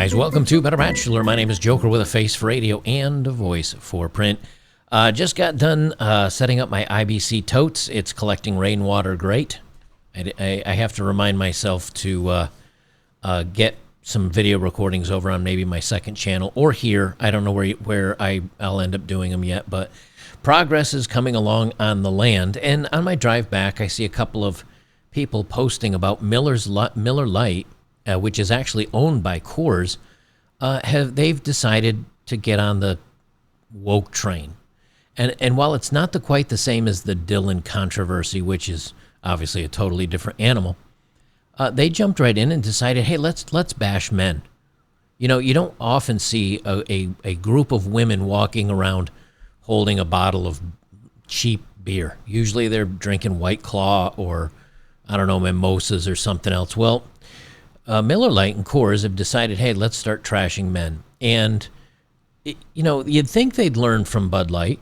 guys, welcome to Better Bachelor. My name is Joker with a face for radio and a voice for print. Just got done setting up my IBC totes. It's collecting rainwater great. I have to remind myself to get some video recordings over on maybe my second channel or here. I don't know where I'll end up doing them yet, but progress is coming along on the land. And on my drive back, I see a couple of people posting about Miller Lite, which is actually owned by Coors. They've decided to get on the woke train. And while it's not quite the same as the Dylan controversy, which is obviously a totally different animal, they jumped right in and decided, hey, let's bash men. You know, you don't often see a group of women walking around holding a bottle of cheap beer. Usually they're drinking White Claw or, I don't know, mimosas or something else. Well, Miller Lite and Coors have decided, hey, let's start trashing men. And, you'd think they'd learn from Bud Light.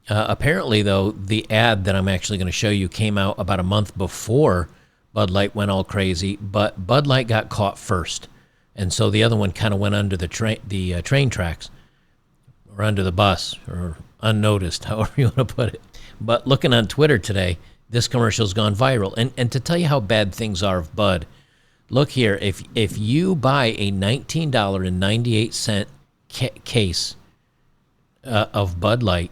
Apparently, though, the ad that I'm actually going to show you came out about a month before Bud Light went all crazy, but Bud Light got caught first. And so the other one kind of went under the train tracks, or under the bus, or unnoticed, however you want to put it. But looking on Twitter today, this commercial's gone viral. And to tell you how bad things are of Bud, look here. If you buy a $19.98 case of Bud Light,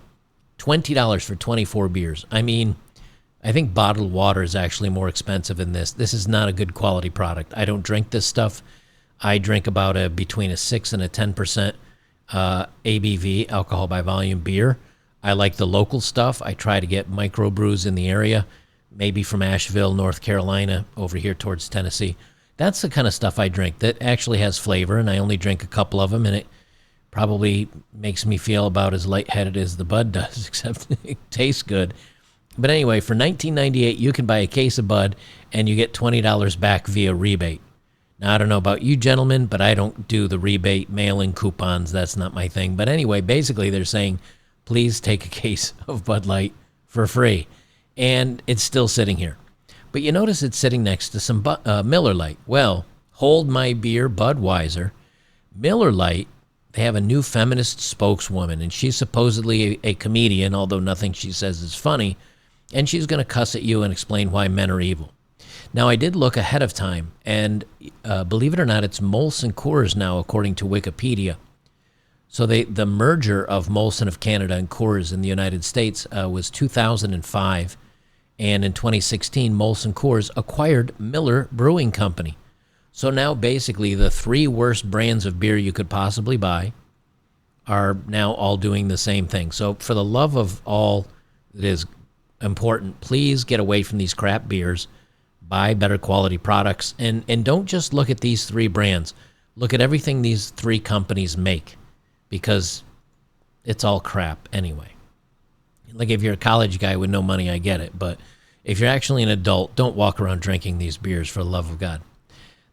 $20 for 24 beers. I mean, I think bottled water is actually more expensive than this. This is not a good quality product. I don't drink this stuff. I drink about between a 6 and a 10% ABV, alcohol by volume beer. I like the local stuff. I try to get microbrews in the area, maybe from Asheville, North Carolina, over here towards Tennessee. That's the kind of stuff I drink that actually has flavor, and I only drink a couple of them, and it probably makes me feel about as lightheaded as the Bud does, except it tastes good. But anyway, for $19.98, you can buy a case of Bud, and you get $20 back via rebate. Now, I don't know about you gentlemen, but I don't do the rebate mail-in coupons. That's not my thing. But anyway, basically they're saying, please take a case of Bud Light for free. And it's still sitting here. But you notice it's sitting next to some Miller Lite. Well, hold my beer, Budweiser. Miller Lite, they have a new feminist spokeswoman, and she's supposedly a comedian, although nothing she says is funny, and she's going to cuss at you and explain why men are evil. Now, I did look ahead of time, and believe it or not, it's Molson Coors now, according to Wikipedia. So the merger of Molson of Canada and Coors in the United States was 2005, and in 2016, Molson Coors acquired Miller Brewing Company. So now basically the three worst brands of beer you could possibly buy are now all doing the same thing. So for the love of all that is important, please get away from these crap beers, buy better quality products, and don't just look at these three brands. Look at everything these three companies make, because it's all crap anyway. Like if you're a college guy with no money, I get it. But if you're actually an adult, don't walk around drinking these beers for the love of God.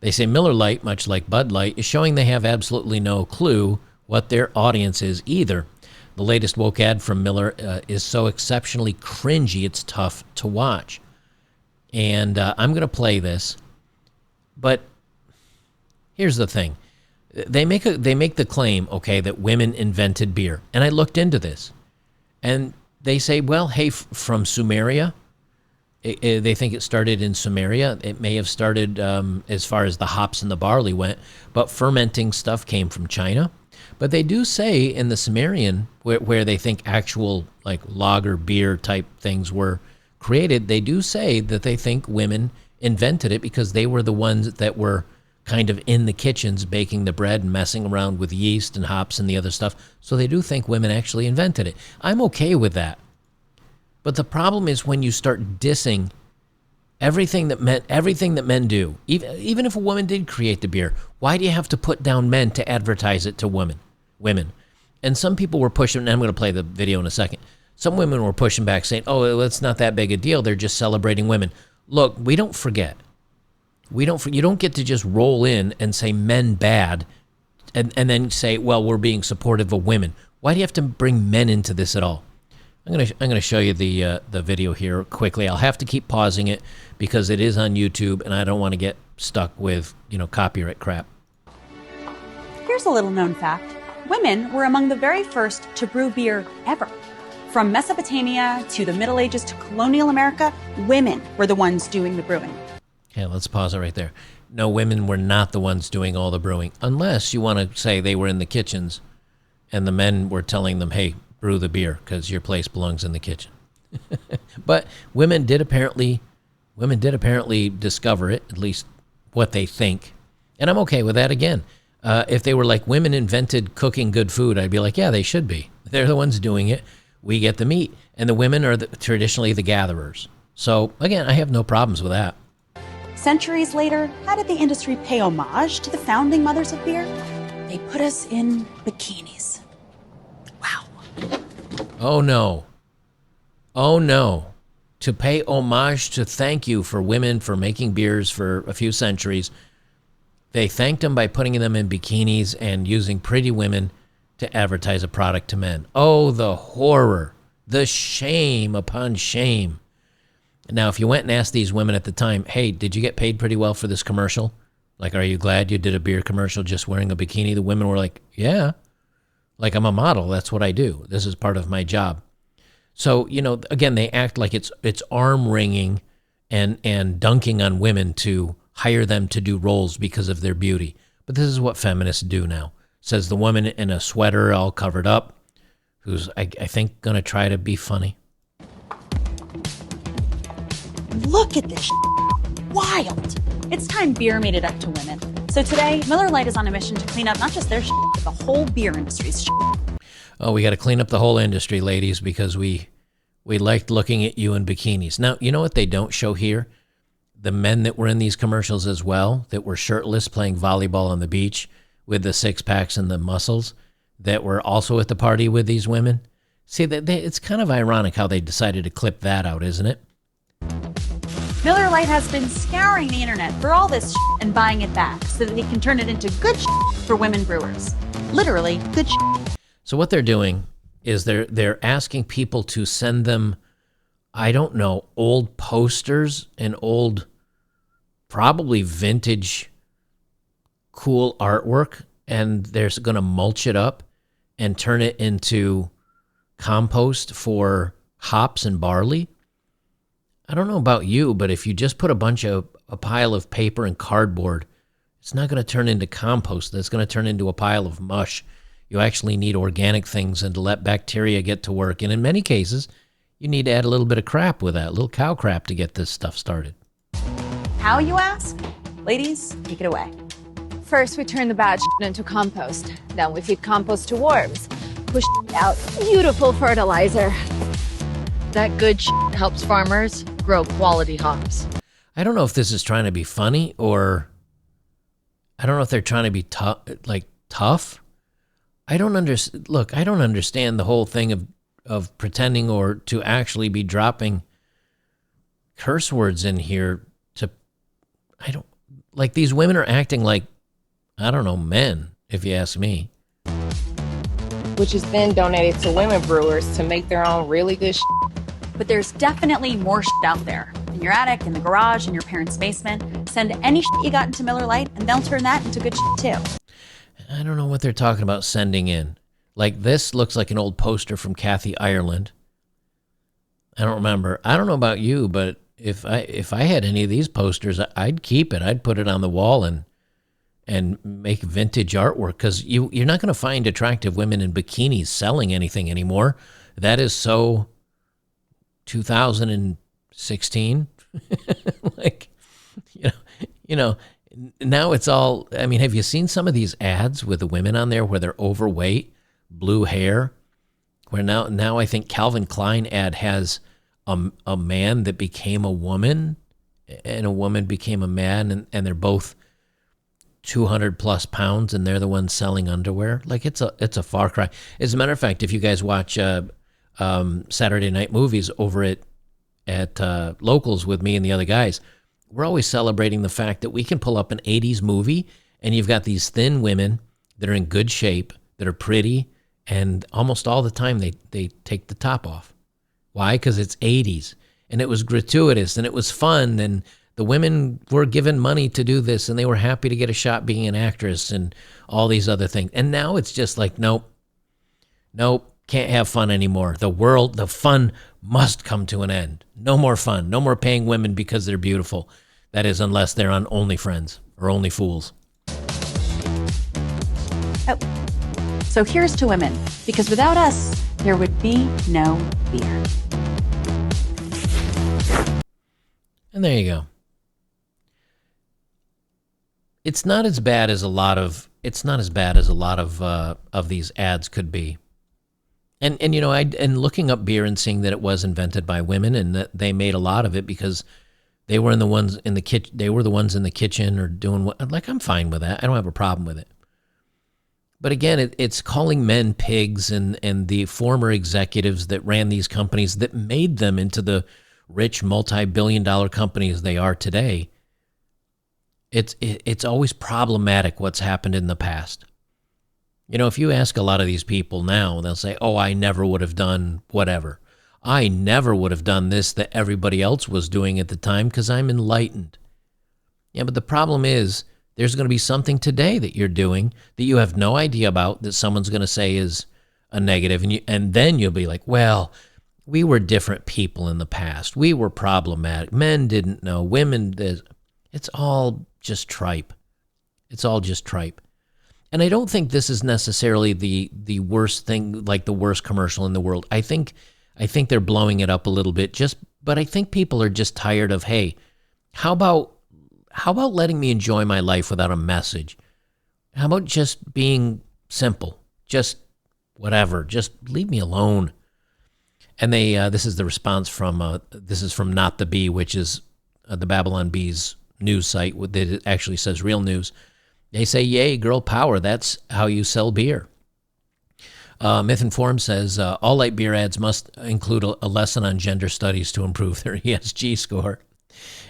They say Miller Lite, much like Bud Light, is showing they have absolutely no clue what their audience is either. The latest woke ad from Miller is so exceptionally cringy, it's tough to watch. And I'm going to play this. But here's the thing. They make the claim, okay, that women invented beer. And I looked into this. And they say, well, hey, from Sumeria. They think it started in Sumeria. It may have started as far as the hops and the barley went, but fermenting stuff came from China. But they do say in the Sumerian, where they think actual like lager beer type things were created, they do say that they think women invented it because they were the ones that were kind of in the kitchens baking the bread and messing around with yeast and hops and the other stuff. So they do think women actually invented it. I'm okay with that. But the problem is when you start dissing everything that men do. Even if a woman did create the beer, why do you have to put down men to advertise it to women? And some people were pushing, and I'm going to play the video in a second. Some women were pushing back saying, oh, it's not that big a deal. They're just celebrating women. Look, we don't forget. You don't get to just roll in and say men bad and then say, well, we're being supportive of women. Why do you have to bring men into this at all? I'm gonna show you the video here quickly. I'll have to keep pausing it because it is on YouTube, and I don't want to get stuck with copyright crap. Here's a little known fact. Women were among the very first to brew beer ever. From Mesopotamia to the Middle Ages to colonial America, women were the ones doing the brewing. Okay, let's pause it right there. No, women were not the ones doing all the brewing, unless you want to say they were in the kitchens and the men were telling them, hey, brew the beer because your place belongs in the kitchen. But women did apparently discover it, at least what they think. And I'm okay with that again. If they were like women invented cooking good food, I'd be like, yeah, they should be. They're the ones doing it. We get the meat. And the women are traditionally the gatherers. So, again, I have no problems with that. Centuries later, how did the industry pay homage to the founding mothers of beer? They put us in bikinis. Wow. Oh, no. Oh, no. To pay homage to thank you for women for making beers for a few centuries, they thanked them by putting them in bikinis and using pretty women to advertise a product to men. Oh, the horror, the shame upon shame. Now, if you went and asked these women at the time, hey, did you get paid pretty well for this commercial? Like, are you glad you did a beer commercial just wearing a bikini? The women were like, yeah. Like, I'm a model. That's what I do. This is part of my job. So, again, they act like it's arm-wringing and dunking on women to hire them to do roles because of their beauty. But this is what feminists do now. Says the woman in a sweater all covered up, who's, I think, going to try to be funny. Look at this wild. It's time beer made it up to women. So today, Miller Lite is on a mission to clean up not just their but the whole beer industry's Oh, we got to clean up the whole industry, ladies, because we liked looking at you in bikinis. Now, you know what they don't show here? The men that were in these commercials as well, that were shirtless playing volleyball on the beach with the six-packs and the muscles, that were also at the party with these women. See, it's kind of ironic how they decided to clip that out, isn't it? Miller Lite has been scouring the internet for all this and buying it back so that they can turn it into good for women brewers. Literally, good So what they're doing is they're asking people to send them, I don't know, old posters and old, probably vintage, cool artwork, and they're going to mulch it up and turn it into compost for hops and barley. I don't know about you, but if you just put a pile of paper and cardboard, it's not going to turn into compost. It's going to turn into a pile of mush. You actually need organic things and to let bacteria get to work. And in many cases, you need to add a little bit of crap with that, a little cow crap to get this stuff started. How, you ask? Ladies, take it away. First, we turn the bad into compost. Then we feed compost to worms. Push out beautiful fertilizer. That good helps farmers grow quality hops. I don't know if this is trying to be funny or I don't know if they're trying to be tough. I don't understand. Look, I don't understand the whole thing of pretending or to actually be dropping curse words in here these women are acting like, I don't know, men, if you ask me. Which is then donated to women brewers to make their own really good But there's definitely more out there. In your attic, in the garage, in your parents' basement. Send any you got into Miller Lite, and they'll turn that into good too. I don't know what they're talking about sending in. Like, this looks like an old poster from Kathy Ireland. I don't remember. I don't know about you, but if I had any of these posters, I'd keep it. I'd put it on the wall and make vintage artwork, because you're not going to find attractive women in bikinis selling anything anymore. That is so 2016. Now it's all, I mean, have you seen some of these ads with the women on there where they're overweight, blue hair? Where now I think Calvin Klein ad has a man that became a woman and a woman became a man, and they're both 200 plus pounds and they're the ones selling underwear. Like, it's a far cry. As a matter of fact, if you guys watch Saturday night movies over at Locals with me and the other guys, we're always celebrating the fact that we can pull up an 80s movie and you've got these thin women that are in good shape, that are pretty, and almost all the time they take the top off. Why? Because it's 80s, and it was gratuitous, and it was fun, and The women were given money to do this, and they were happy to get a shot being an actress and all these other things. And now it's just like, nope, can't have fun anymore. The fun must come to an end. No more fun. No more paying women because they're beautiful. That is, unless they're on OnlyFriends or OnlyFools. Oh. So here's to women, because without us, there would be no beer. And there you go. It's not as bad as a lot of these ads could be. And looking up beer and seeing that it was invented by women and that they made a lot of it because they were the ones in the kitchen or doing what, like, I'm fine with that. I don't have a problem with it. But again, it's calling men pigs and the former executives that ran these companies that made them into the rich multi-billion-dollar companies they are today. It's always problematic what's happened in the past. If you ask a lot of these people now, they'll say, oh, I never would have done whatever. I never would have done this that everybody else was doing at the time because I'm enlightened. Yeah, but the problem is there's going to be something today that you're doing that you have no idea about that someone's going to say is a negative, and then you'll be like, well, we were different people in the past. We were problematic. Men didn't know. Women, it's all just tripe. It's all just tripe. And I don't think this is necessarily the worst thing, like the worst commercial in the world. I think they're blowing it up a little bit, but I think people are just tired of, hey, how about letting me enjoy my life without a message? How about just being simple? Just whatever. Just leave me alone. And this is the response from Not the Bee, which is the Babylon Bee's news site that actually says real news. They say, yay, girl power. That's how you sell beer. Myth Informed says, all light beer ads must include a lesson on gender studies to improve their ESG score.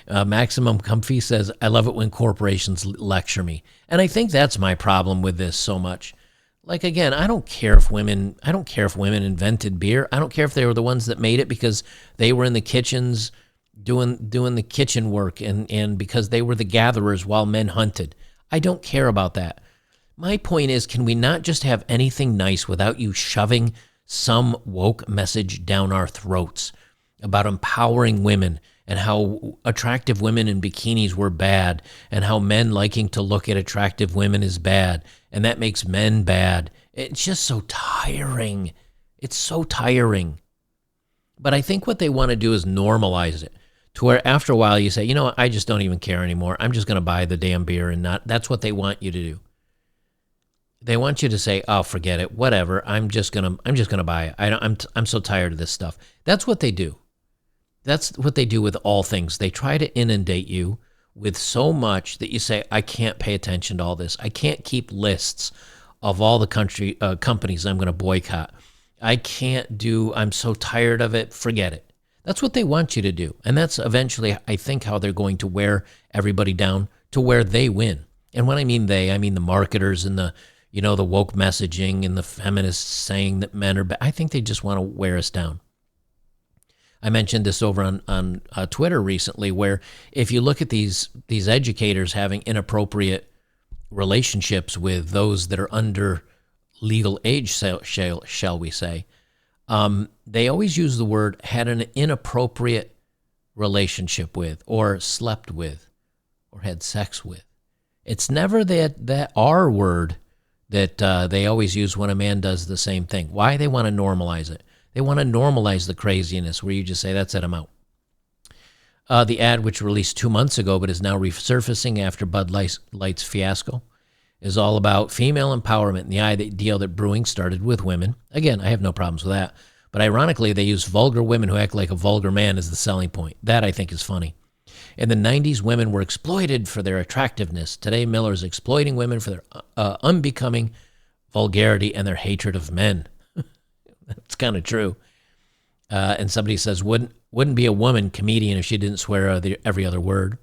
Maximum Comfy says, I love it when corporations lecture me. And I think that's my problem with this so much. Like, again, I don't care if women invented beer. I don't care if they were the ones that made it because they were in the kitchens doing the kitchen work and because they were the gatherers while men hunted. I don't care about that. My point is, can we not just have anything nice without you shoving some woke message down our throats about empowering women and how attractive women in bikinis were bad and how men liking to look at attractive women is bad and that makes men bad? It's just so tiring. It's so tiring. But I think what they want to do is normalize it to where after a while you say, you know what, I just don't even care anymore. I'm just going to buy the damn beer and not. That's what they want you to do. They want you to say, "Oh, forget it, whatever. I'm just gonna buy it. I'm so tired of this stuff." That's what they do. That's what they do with all things. They try to inundate you with so much that you say, "I can't pay attention to all this. I can't keep lists of all the companies I'm going to boycott. I can't do. I'm so tired of it. Forget it." That's what they want you to do, and that's eventually, I think, how they're going to wear everybody down to where they win. And when I mean they, I mean the marketers and the woke messaging and the feminists saying that men are bad. I think they just want to wear us down. I mentioned this over on Twitter recently, where if you look at these educators having inappropriate relationships with those that are under legal age, shall we say, they always use the word had an inappropriate relationship with, or slept with, or had sex with. It's never that R word that they always use when a man does the same thing. Why? They want to normalize it. They want to normalize the craziness where you just say, that's it, I'm out. The ad, which released 2 months ago but is now resurfacing after Bud Light's fiasco, is all about female empowerment and the idea that brewing started with women. Again, I have no problems with that. But ironically, they use vulgar women who act like a vulgar man as the selling point. That, I think, is funny. In the 90s, women were exploited for their attractiveness. Today, Miller is exploiting women for their unbecoming vulgarity and their hatred of men. That's kind of true. And somebody says, wouldn't be a woman comedian if she didn't swear every other word.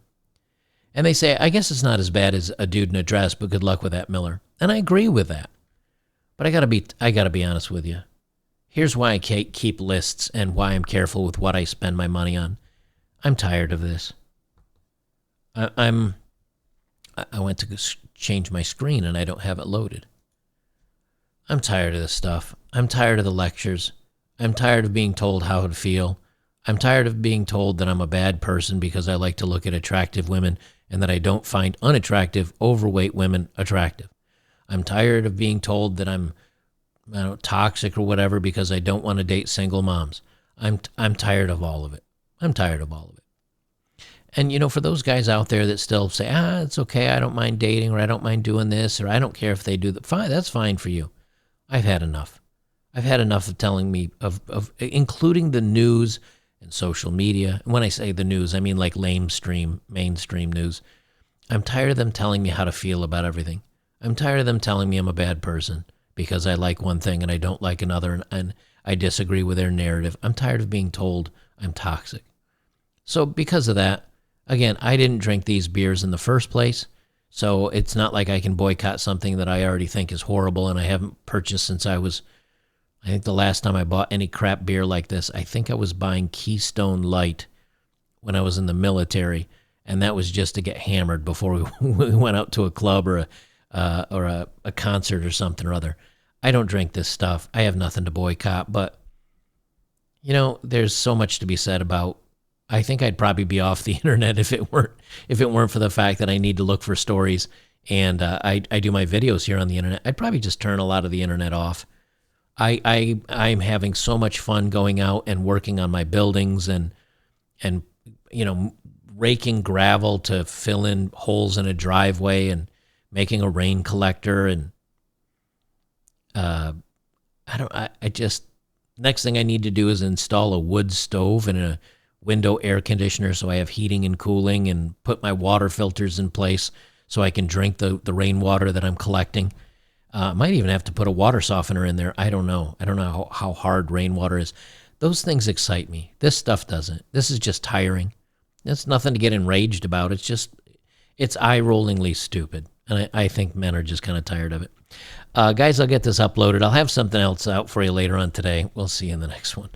And they say, I guess it's not as bad as a dude in a dress, but good luck with that, Miller. And I agree with that. But I gotta be honest with you. Here's why I keep lists and why I'm careful with what I spend my money on. I'm tired of this. I went to change my screen and I don't have it loaded. I'm tired of this stuff. I'm tired of the lectures. I'm tired of being told how to feel. I'm tired of being told that I'm a bad person because I like to look at attractive women and that I don't find unattractive, overweight women attractive. I'm tired of being told that I'm toxic or whatever because I don't want to date single moms. I'm tired of all of it. I'm tired of all of it. And, for those guys out there that still say, it's okay, I don't mind dating, or I don't mind doing this, or I don't care if they do that, fine, that's fine for you. I've had enough. I've had enough of telling me, of including the news and social media. And when I say the news, I mean like mainstream news. I'm tired of them telling me how to feel about everything. I'm tired of them telling me I'm a bad person because I like one thing and I don't like another, and I disagree with their narrative. I'm tired of being told I'm toxic. So because of that, again, I didn't drink these beers in the first place, so it's not like I can boycott something that I already think is horrible and I haven't purchased since I think the last time I bought any crap beer like this, I think I was buying Keystone Light when I was in the military, and that was just to get hammered before we went out to a club or a concert or something or other. I don't drink this stuff. I have nothing to boycott, but there's so much to be said about. I think I'd probably be off the internet if it weren't for the fact that I need to look for stories, and I do my videos here on the internet. I'd probably just turn a lot of the internet off. I'm having so much fun going out and working on my buildings and raking gravel to fill in holes in a driveway and making a rain collector, and next thing I need to do is install a wood stove and a window air conditioner so I have heating and cooling, and put my water filters in place so I can drink the rainwater that I'm collecting. Might even have to put a water softener in there. I don't know. I don't know how hard rainwater is. Those things excite me. This stuff doesn't. This is just tiring. It's nothing to get enraged about. It's eye-rollingly stupid. And I think men are just kind of tired of it. Guys, I'll get this uploaded. I'll have something else out for you later on today. We'll see you in the next one.